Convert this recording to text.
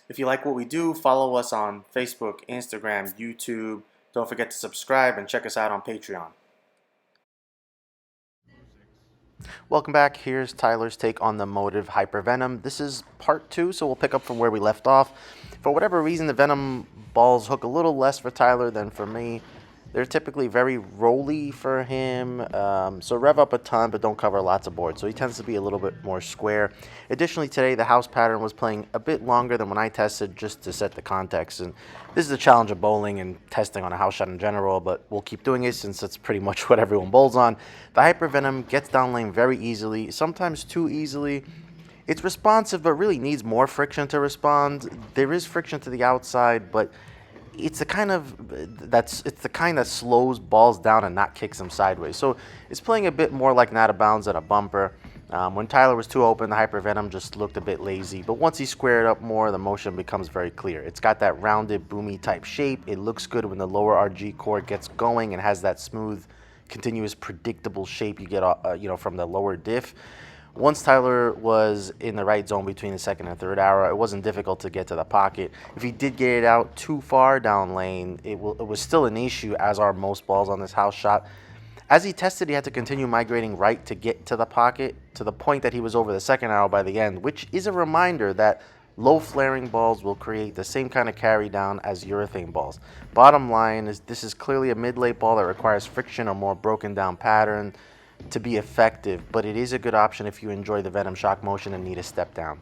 If you like what we do, follow us on Facebook, Instagram, YouTube. Don't forget to subscribe and check us out on Patreon. Welcome back. Here's Tyler's take on the Motiv Hyper Venom. This is part 2, so we'll pick up from where we left off. For whatever reason, the Venom balls hook a little less for Tyler than for me. They're typically very rolly for him, so rev up a ton, but don't cover lots of boards. So he tends to be a little bit more square. Additionally, today the house pattern was playing a bit longer than when I tested, just to set the context. And this is the challenge of bowling and testing on a house shot in general, but we'll keep doing it since it's pretty much what everyone bowls on. The Hyper Venom gets down lane very easily, sometimes too easily. It's responsive, but really needs more friction to respond. There is friction to the outside, but it's the kind that slows balls down and not kicks them sideways. So it's playing a bit more like an out of bounds than a bumper. When Tyler was too open, the Hyper Venom just looked a bit lazy. But once he squared up more, the motion becomes very clear. It's got that rounded, boomy type shape. It looks good when the lower RG chord gets going and has that smooth, continuous, predictable shape you get, from the lower diff. Once Tyler was in the right zone between the second and third arrow, it wasn't difficult to get to the pocket. If he did get it out too far down lane, it was still an issue, as are most balls on this house shot. As he tested, he had to continue migrating right to get to the pocket, to the point that he was over the second arrow by the end, which is a reminder that low flaring balls will create the same kind of carry down as urethane balls. Bottom line is, this is clearly a mid-late ball that requires friction or more broken down pattern to be effective, but it is a good option if you enjoy the Venom shock motion and need a step down.